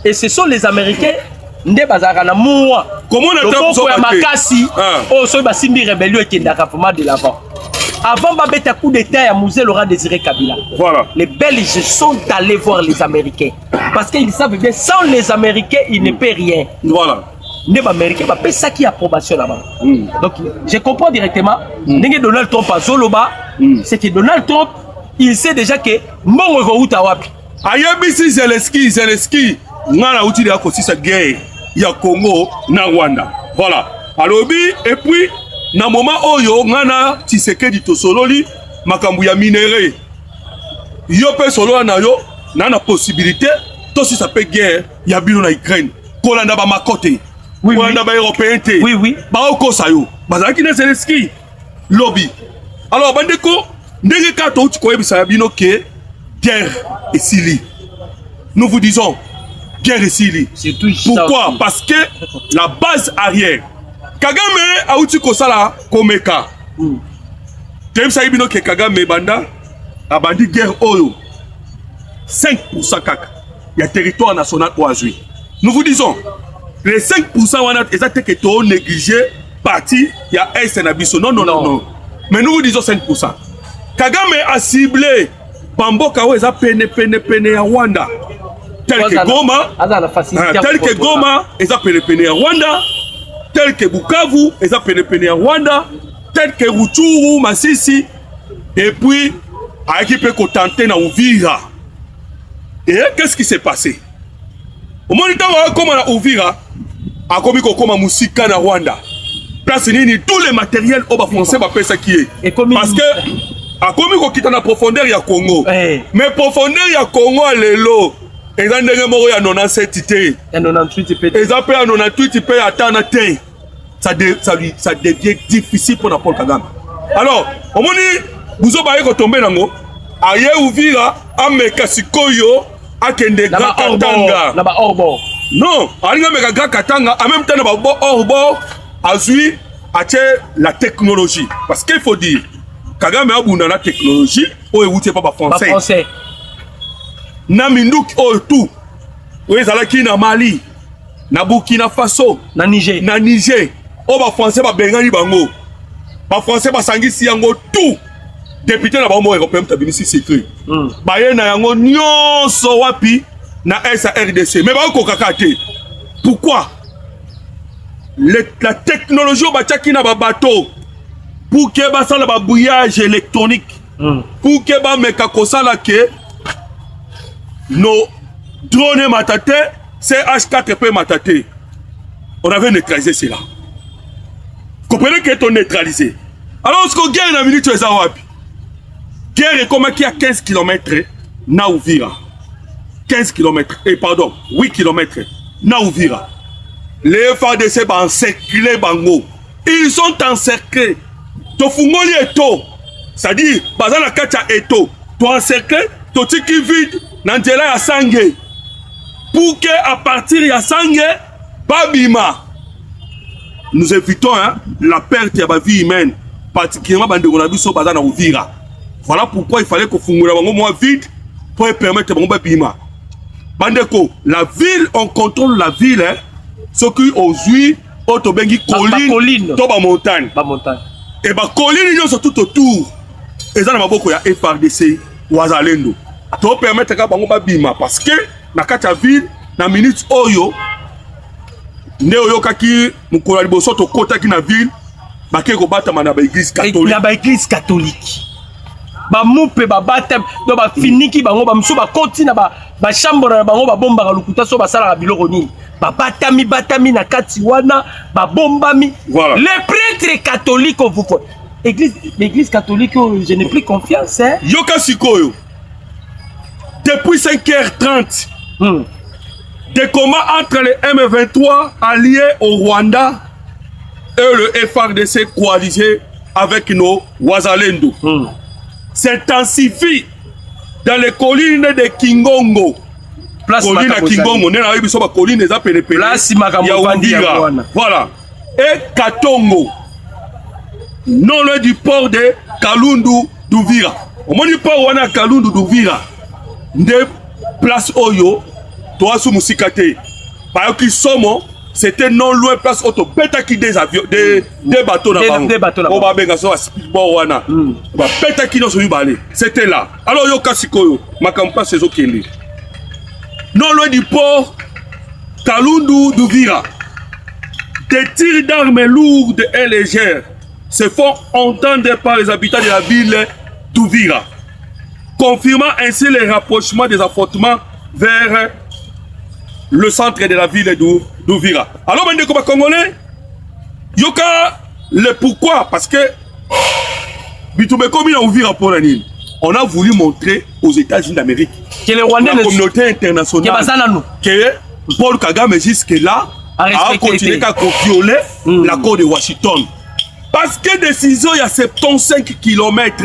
Et ce sont les Américains. Nde bazaka na moua. Comment on a fait makasi? Oh, so ba simbi rébellion et kendaka vraiment de l'avant. Avant babeta coup d'état à Musée Laurent Désiré Kabila. Voilà. Les Belges sont allés voir les Américains parce qu'ils savent bien sans les Américains, ils ne paient rien. Voilà. Les Américains ba paient ça qui approbation là-bas. Donc je comprends directement. Ndenge Donald Trump a Zoloba, c'est que Donald Trump, il sait déjà que mbongo ko uta wapi. Ayebisi Zelensky, ngana uti ya kosisa guerre. Il y a Congo na Rwanda. Voilà. Alors et puis na moment oyo ngana Tshisekedi to sololi makambu ya minéré. Yo pe solo na yo na possibilité to si ça peut guerre ya bino na Ukraine. Kolanda ba makote. Oui, kolanda ba européen te. Oui oui. Ba okosa yo. Bazaki na Zelensky lobby. Alors bandeko ndenge ka to ko yebisa bino ke guerre et sili. Nous vous disons guerre ici. Pourquoi? Parce que la base arrière. Kagame a outi kosala komeka. Tem saibino ke Kagame banda a bandi guerre oyo. 5% kaka. Il y a territoire national oazui. Nous vous disons, les 5% wana exact que to négligé parti il y a est nabiso. Non. Mais nous vous disons 5%. Kagame a ciblé Bamboka o eza pene ya Rwanda. Tel que Goma, ils appellent à Rwanda, tel que Bukavu, ils appellent à Rwanda, tel que Rutshuru, Masisi, et puis, à qui peut tenter na Uvira. Et qu'est-ce qui s'est passé? Au moment où on a Uvira, a commis comme Musika na Rwanda. Place nini tous les matériels au bas français va faire ça qui est. Parce que, a commis qu'on quitte en profondeur ya Congo. Mais profondeur ya Congo à l'élo. Et dans les mots, il y a 97 ité. Il y a 98 ité. Et ça peut 98 ité attendre. Ça devient difficile pour Paul Kagame. Alors, au moment où vous avez tombé dans le aïe Uvira, Ameka Sikoyo, Akende Gakatanga. Non, Ameka Gakatanga, en même temps, Orbo, Azui, Ache la technologie. Parce qu'il faut dire, Kagame a bouna la technologie, ou est pas français. Na Mindouk oh tout. Oui, zalaki na Mali, na Burkina Faso, na Niger. Oh ba français ba bengani bango. Ba français ba sangisi yango tout. Député na bango européen tabinisi secret. Ba ye na yango nyonso wapi na SARDC. Mais ba ko kakate. Pourquoi? La technologie ba tchaki na ba bateau pour que ba sala ba bouillage électronique. Pour que ba meka kosala ke nos drones matate, CH4P matate. On avait neutralisé cela. Comprenez que est neutralisé. Alors, ce qu'on gagne dans la minute, c'est Zawapi. Guerre est comme qui a 15 km na Uvira. 15 km, et pardon, 8 km na Uvira. Les FARDC sont encerclés Bango. Ils sont encerclés. Tofungoli eto. C'est-à-dire, bazala kacha eto. To encerclé, to tiki vide. Nandela ya sangue pour que à partir ya sangue babima nous évitons la perte de la vie humaine particulièrement bandeko na biso bazana Uvira. Voilà pourquoi il fallait que fungula bango moins vite pour permettre bango babima bandeko la ville on contrôle la ville ce qui aujourd'hui autobengi colline to ba montagne et ba colline ils sont tout autour et ça na maboko ya FARDC wazalendo to permettre ka bango babima parce que na kati ya ville na minute oyo nde oyo kaki mukolo liboso to kota ki na ville bake ko batama na ba église catholique. Na ba église catholique. Ba mupe ba batem do ba finiki bango ba msu ba konti na ba chambre na bango ba bomba lukuta so ba sala biloko nini. Ba batami na kati wana ba bombami. Voilà. Les prêtres catholiques vous faut. L'église catholique, je n'ai plus confiance. Hein? Yoka Sikoyo, depuis 5h30, des combats entre les M23 alliés au Rwanda et le FARDC coalisé avec nos Wazalendo s'intensifient dans les collines de Kingongo. Place colline à Kingongo, on est arrivé sur la colline des Apélépélés. Place Makamouvandiga. Voilà. Et Katongo. Non loin du port de Kalundu d'Uvira. Au moins du port wana Kalundu d'Uvira. De place Oyo, toi sous Musikate. Par qui somo, c'était non loin place Oto. Beta qui des avions, des bateaux là-bas. Des bateaux là-bas. On va bien sur speedboat wana. Beta qui nous sont balés. C'était là. Alors yo kasikoyo, makampa ces okeli. Non loin du port Kalundu d'Uvira. Des tirs d'armes lourdes et légères se font entendre par les habitants de la ville d'Uvira, confirmant ainsi les rapprochements des affrontements vers le centre de la ville d'Uvira. Alors, maintenant, comme Congolais, yoka le pourquoi, parce que on a voulu montrer aux États-Unis d'Amérique, que les Rwandais, la communauté internationale, que Paul Kagame jusque-là a continué à violer l'accord de Washington. Parce que décision, il y a 75 km.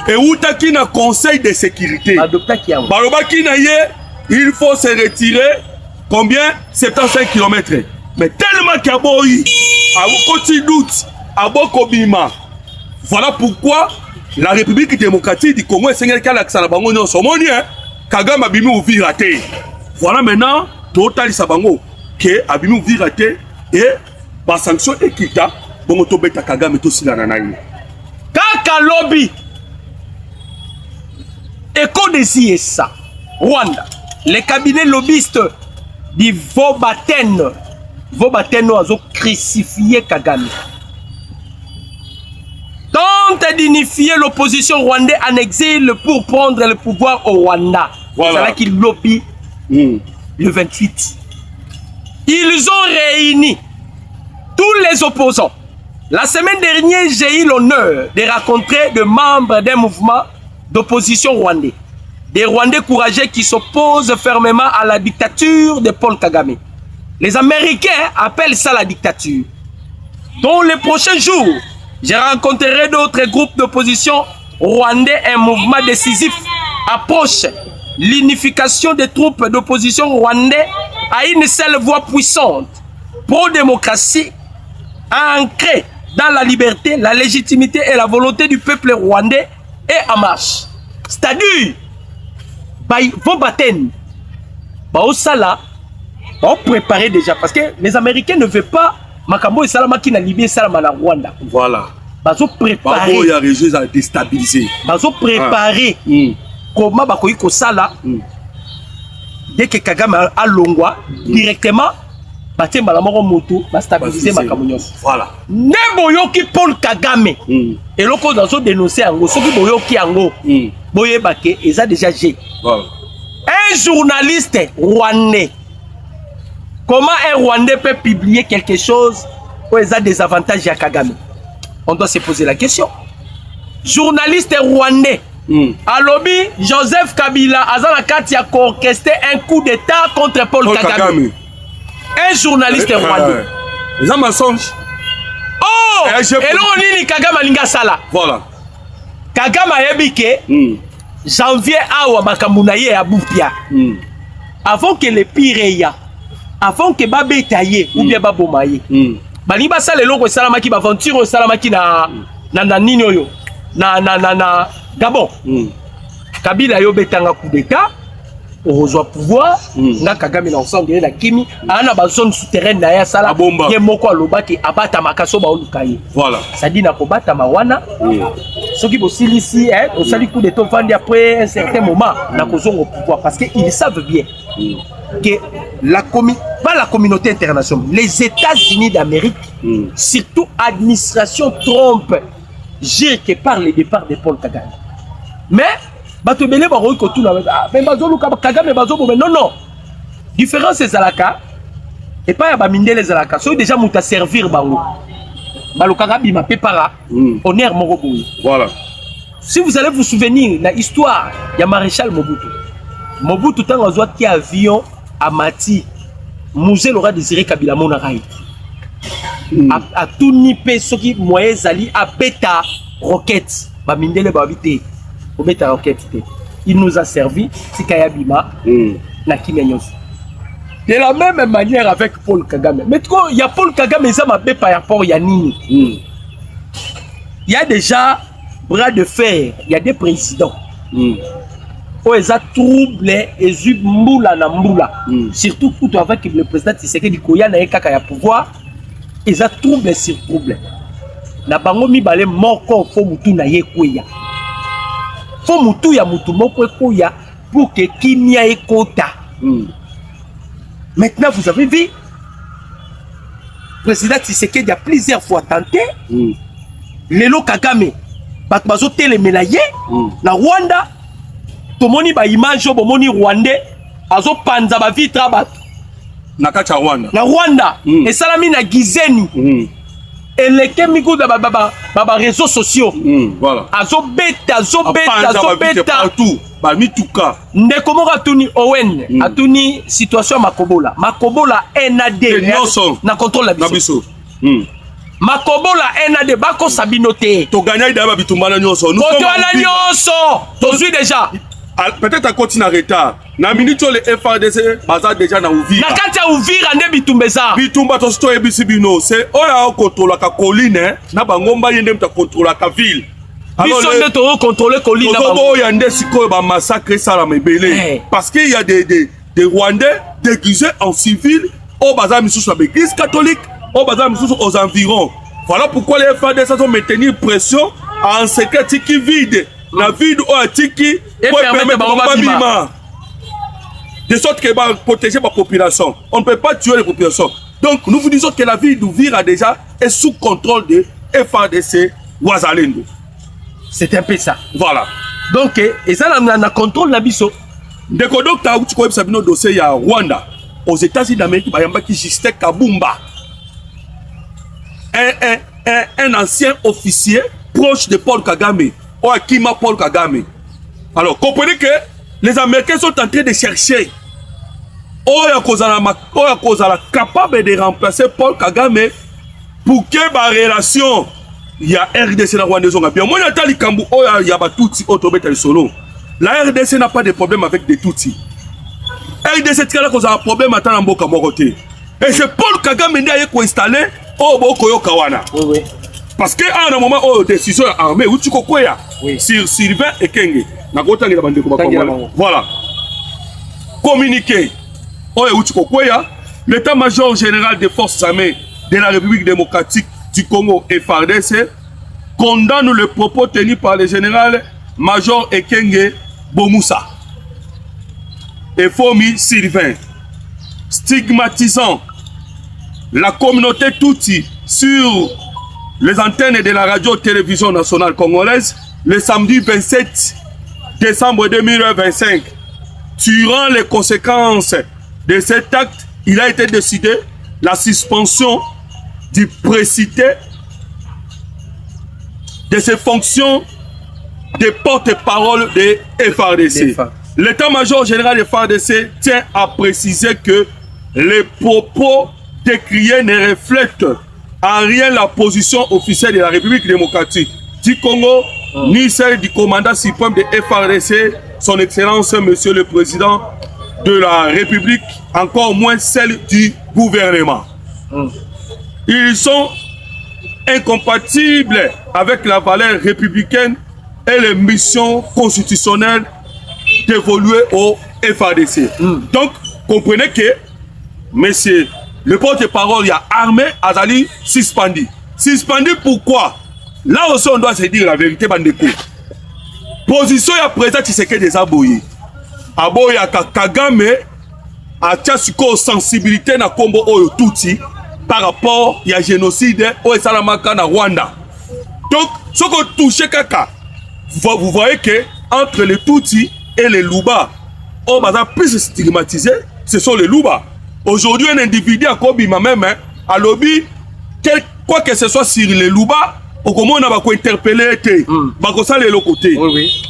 Et où t'as qui n'a conseil de sécurité. Il faut se retirer. Combien? 75 km. Mais tellement qu'il y a beaucoup de doutes, à beaucoup de bima. Voilà pourquoi la République démocratique du Congo est Seigneur Kalaksana Bango non somoni Kagame abimi ouvira te. Voilà maintenant total sabango que abimi ouvira te et par sanction équitable. Bon, to beta Kagame to silana na ye. Kaka lobby. Écho des ISA. Rwanda. Les cabinets lobbyistes du Vobaten ont crucifié Kagame. Tente d'unifier l'opposition rwandaise en exil pour prendre le pouvoir au Rwanda. Voilà. C'est là qu'il lobby le 28. Ils ont réuni tous les opposants. La semaine dernière, j'ai eu l'honneur de rencontrer des membres d'un mouvement d'opposition rwandais. Des Rwandais courageux qui s'opposent fermement à la dictature de Paul Kagame. Les Américains appellent ça la dictature. Dans les prochains jours, je rencontrerai d'autres groupes d'opposition rwandais. Un mouvement décisif approche l'unification des troupes d'opposition rwandais à une seule voix puissante, pro-démocratie, ancrée dans la liberté, la légitimité et la volonté du peuple rwandais est en marche. C'est-à-dire, vos baptêmes, au Sala, on préparer déjà, parce que les Américains ne veulent pas Makambo et Salama qui n'a libéré Salama na Rwanda. Voilà. Bazo préparer. Il y a réussi à déstabiliser. Bazo préparer comment bakoyi ko sala. Dès que Kagame a longwa directement baté malamoko moto ba stabiliser Makambo nyos. Voilà. Ne boyoki Paul Kagame. Et loko dans so dénoncer ango soki boyoki ango. Boye baké eza déjà G. Voilà. Un journaliste rwandais. Comment un Rwandais peut publier quelque chose où il a des avantages à Kagame? On doit se poser la question. Journaliste rwandais. À lobby, Joseph Kabila Azana Kati a orchestré un coup d'état contre Paul Kagame. Un journaliste rwandais. Les hommes mensonges. Oh! Et là, on dit Kagame Alinga Sala. Voilà. Kagame a yébike. Janvier Awa Makamounaye à Boupia. Avant que le pire y a. Avant que Babé taillé ou bien Babomaye. Baliba ça le longo salamaki aventure salamaki na nino yo. Na Gabon. Kabila yo betanga coup d'état. On reçoit pouvoir. Na Kagame na ensemble de la Kimi. Ana ba zone souterraine na ya sala. Ye moko alobaki abata makaso ba olukaye. Voilà. Ça dit na ko bata mawana. Ceux qui bossent ici, on salue coup d'état après un certain moment na ko zongo pouvoir parce que ils savent bien que par la communauté internationale, les États-Unis d'Amérique, surtout administration Trump, gère que par le départ de Paul Kagame. Mais, bato belé ba roy ko tout la mais bazo luka Kagame bazo bo non non. Différence c'est Zalaka et pas ya ba mindele Zalaka. So déjà muta servir bango. Balukaka bima pepara honneur moko boy. Voilà. Si vous allez vous souvenir la histoire, il y a Maréchal Mobutu. Mobutu tant azwa ki avion à Mati. Musée l'aura désiré Kabila Monarai. A tout nipe ce qui moyen zali a bêta roquette. Ba mindele ba habité. Au bêta roquette. Il nous a servi si Kaya Bima na Kimenyos. De la même manière avec Paul Kagame. Mais il y a Paul Kagame ça m'a bé par rapport ya nini. Il y a déjà bras de fer, il y a des présidents. Oh, ils ont troublé et ils mboula na mboula. Surtout pour avec le président Tshisekedi Koya na kaka ya pouvoir, ils ont troublé sur troublé. Na bango mi balé moko fo mutu na ye koya. Fo mutu ya mutu moko koya pour que kimia ekota. Maintenant vous avez vu, le président Tshisekedi a plusieurs fois tenté. Lelo Kagame, bazo télémélaye na Rwanda. Tomoni ba image bo moni rwandais azo panza ba vitra ba na kacha Rwanda na Rwanda et salami na gizeni eleke miku da ba réseaux sociaux voilà azo beta partout ba mituka ndeko moko atuni Owen atuni situation Makobola NAD na contrôle la biso Makobola NAD bako sabinote to gagner d'aba bitumbana nyonso nous to suis déjà peut-être à continuer en retard. Na minute le FARDC baza déjà na Uvira. Na kati ya Uvira nde bitumbeza. Bitumba to sto ebisi bino. C'est oya contrôler ka colline na bangomba yende mta contrôler ka ville. Alors biso nde to contrôler colline na bango. Oya nde siko ba massacre ça la mebele. Parce qu'il y a des Rwandais déguisés en civil au bazar misusu na l'église catholique, au bazar misusu aux environs. Voilà pourquoi les FARDC ont maintenu pression en secret qui vide. La ville ou atiki pour permettre de sorte que va protéger la population. On ne peut pas tuer les populations. Donc nous vous disons que la ville d'Ouvira déjà est sous contrôle de FARDC Ouazalendo. C'est un peu ça. Voilà. Donc et ça na contrôle la biso. De docteur tu connais Sabino dossier à Rwanda aux États-Unis d'Amérique bayamba qui Justin Kabumba. Un ancien officier proche de Paul Kagame. Oh, Akima Paul Kagame. Alors, comprenez que les Américains sont en train de chercher. Oh, Yakozala capable de remplacer Paul Kagame pour que ma relation. Il y a RDC na Rwanda. Bien, moi, Nathalie Kambu, oh, il y a Tutsi, Otobeta le solo. La RDC n'a pas de problème avec des Tutsi. RDC, tu as un problème à Tanamboka Moroté. Et c'est Paul Kagame qui a installé au Bokoyo Kawana. Oui, oui. Parce que à un moment où décision armée où tu kokoya sur Sylvain et Kenge na kota ngi la bande ko voilà communiqué où tu kokoya l'état-major général des forces armées de la République démocratique du Congo FARDC condamne le propos tenu par le général major Ekenge Bomoussa et Fomi Sylvain stigmatisant la communauté Tutsi sur les antennes de la radio-télévision nationale congolaise le samedi 27 décembre 2025. Tirant les conséquences de cet acte, il a été décidé la suspension du précité de ses fonctions de porte-parole de FARDC. L'état-major général de FARDC tient à préciser que les propos décriés ne reflètent en rien la position officielle de la République démocratique du Congo, ni celle du commandant suprême de FARDC, son Excellence, Monsieur le Président de la République, encore moins celle du gouvernement. Ils sont incompatibles avec la valeur républicaine et les missions constitutionnelles dévoluées au FARDC. Donc, comprenez que, Monsieur le porte-parole, il y a armé Azali suspendu. Suspendu pourquoi? Là aussi, on doit se dire la vérité, Bandeko. Position ya président Tshisekedi des Aboyi. Aboyi à Kagame, atia siko sensibilité na kombo oyo tuti par rapport ya génocide oyo esalamaka na Rwanda. Donc ce qu'on touche kaka, vous voyez que entre les Tutsis et les Luba, on va plus stigmatiser, ce sont les Luba. Aujourd'hui, un individu a Kobima même, à lobby, quoi que ce soit sur les Luba, au comment on a interpellé, ça les côtés.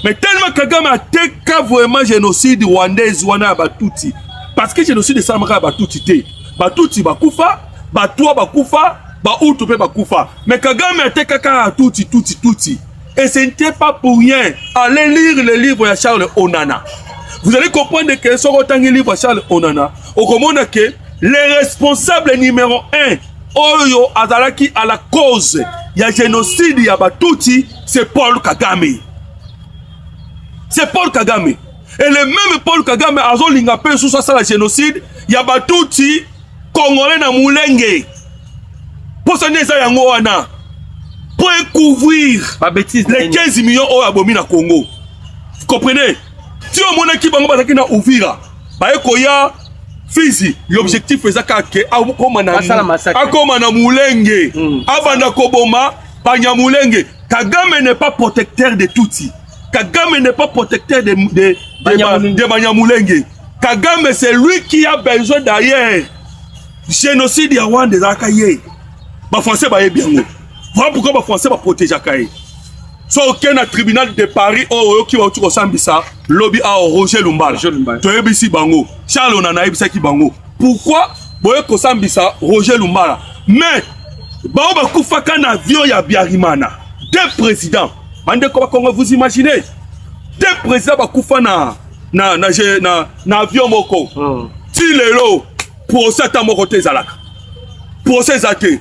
Mais tellement Kagame a été vraiment génocide rwandais, Rwanda Batouti. Parce que génocide ça m'a Batouti. Batouti Bakufa, Batua Bakufa, Baoutou Bakufa. Mais Kagame a été Kaka Touti. Et ce n'était pas pour rien. Allez lire le livre de Charles Onana. Vous allez comprendre que ce autant le livre de Charles Onana, au comprendre que les responsables numéro 1, Oyo Azalaki à la cause, il y a génocide, il y a Batouti, c'est Paul Kagame. C'est Paul Kagame. Et le même Paul Kagame a l'ingapé sous ça la génocide, il y a Batouti, Congolais na Moulenge. Pour ce n'est pas Yangoana. Pour couvrir les 15 millions d'euros abomis na Congo. Vous comprenez? Si on m'a dit que na Ouvira, Bayekoya, Fizi, l'objectif c'est que Akomana Moulenge, Abanda Koboma, Banya Moulenge. Kagame n'est pas protecteur de Tutsi. Kagame n'est pas protecteur de Banya Moulenge. Kagame c'est lui qui a besoin d'ailleurs. Génocide ya Rwanda des Akaye. Les Français sont bien. Voilà pourquoi les Français vont protéger Akaye. Sauf qu'il y a un tribunal de Paris qui va au ça, lobby à Roger Lumbala. Tu es ici Bango. Charles Onana est ici Bango. Pourquoi vous avez ça Roger Lumbala? Mais, vous avez un avion ya Biarimana. Deux présidents. Vous imaginez? Deux présidents na avion moko. Si les lots, pour ça, tu as mon côté Zalak. Procès athée.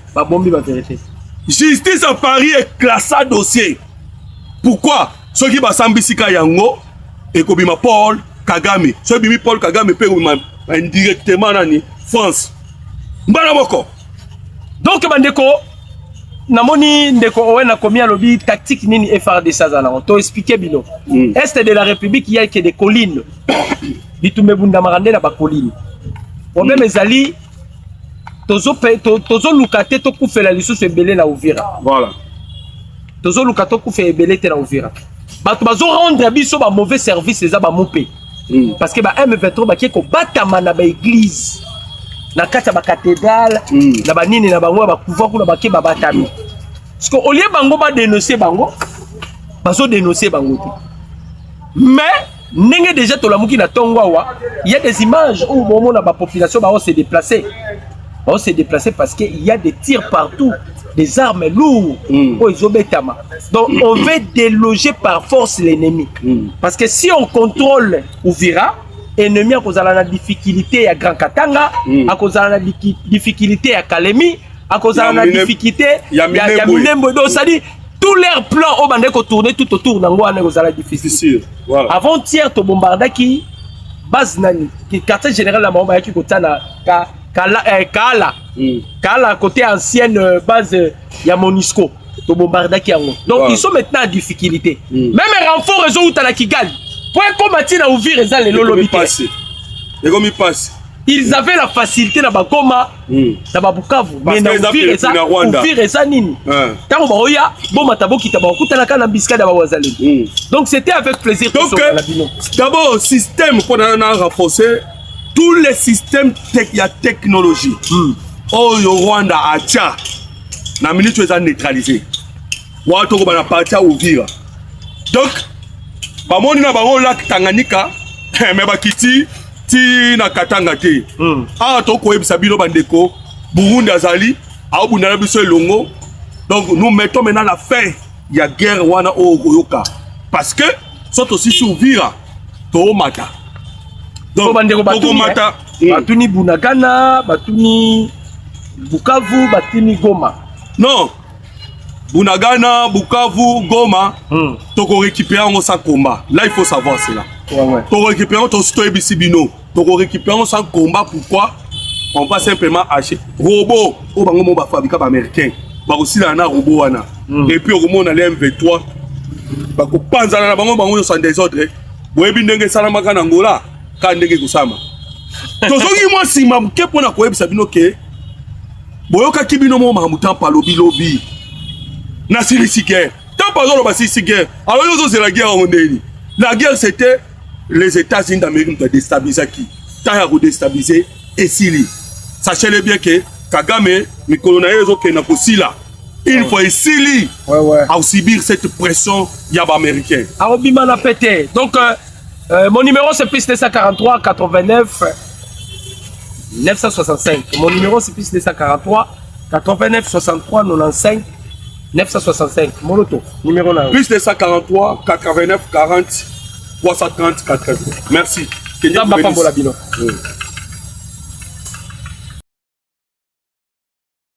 Justice à Paris est classé dossier. Pourquoi? Ceux qui sont Sambisika Yango et Kobima Paul Kagame. Ceux qui Paul Kagame peut indirectement en France. Mbanamoko. Donc, Bandeko, Namoni Ndeko Owen a commis un lobby tactique nini FRDC Sazana. On t'a expliqué, Bino. Est de la République, il y a que des collines. Bitume Bundamarande na ba collines. Problème ezali tozo lukate to kufela lisusu ebele na Uvira. Voilà. Tozo lukato kufela ebele te na Uvira. Bato bazo rendre biso ba mauvais service eza ba mopé. Parce que ba M23 ba keko batama na ba église. Na kata ba cathédrale, na ba nini na bango ba pouvoir kuna ba ke ba batami. Parce que au lieu bango ba dénoncer bango, bazo dénoncer bango te. Mais N'engé déjà tolamuki na Tongwawa, il y a des images où au moment la population va se déplacer. On s'est déplacé parce qu'il y a des tirs partout, des armes lourdes. Donc on veut déloger par force l'ennemi. Parce que si on contrôle Uvira, l'ennemi a cause de la difficulté à Grand Katanga, à cause de la difficulté à Kalemi, à cause de la difficulté à Minembo. Donc ça dit tous leurs plans au bandé qu'on tournait tout autour d'Angoua n'est pas difficile. Voilà. Avant-hier, tu bombardes qui base nani, qui quartier général la Maroba qui côté na Kala côté ancienne base ya Monisco. Tu bombardes qui Donc voilà. Ils sont maintenant en difficulté. Même un renfort réseau où tu as la Kigali. Pour combattre na ouvrir les allées lolo passe. Et comme il passe. Ils avaient la facilité na Bakoma, na Babukavu, mais na ouvrir eza nini. Tant baoya, bon matabo qui tabaku talaka na biska da bawazali. Donc c'était avec plaisir que donc d'abord système pour renforcer tous les systèmes il y a technologie. Oh yo Rwanda acha na minute eza neutralisé. Wa to ko bana partia ouvrir. Donc ba moni na bango lac Tanganyika mais bakiti ti na Katanga te. Ah to ko ebisa bino bandeko Burundi azali a obunda biso elongo. Donc nous mettons maintenant la fin il y a guerre wana o yoka parce que sont aussi souvira to mata. Donc bandeko mata batuni Bunagana, batuni Bukavu, batuni Goma. Non. Bunagana, Bukavu, Goma, toko récupérer en sans combat. Là il faut savoir cela. Toko récupérer ton Ebisibino. Toko récupérer sans combat. Pourquoi? On va simplement acheter robot au bango ba fabriquer américain. Ba aussi là na robot wana. Et puis au moment on a les M23. Ba ko panza na bango bango yo sans désordre. Boyebi ndenge salamaka na Angola ka ndenge kusama. tozoki moi sima ke pona koyebisa bino ke boyokaki bino mo mamutan pa lobi na silisi guerre tant pas oloba silisi guerre alors yozo c'est la guerre en ndeni la guerre c'était les États-Unis d'Amérique qui déstabilisé qui tant ya déstabiliser et sili sachez bien que Kagame mikolo na yezo ke na kosila il faut esili à subir cette pression yaba américain arobima na pété donc mon numéro c'est plus 243 89 965. Mon numéro c'est plus 243 89 63 95 965. Mon auto numéro là. Plus 243 89 40 330 80. Merci. Kenya Bapambola Bino.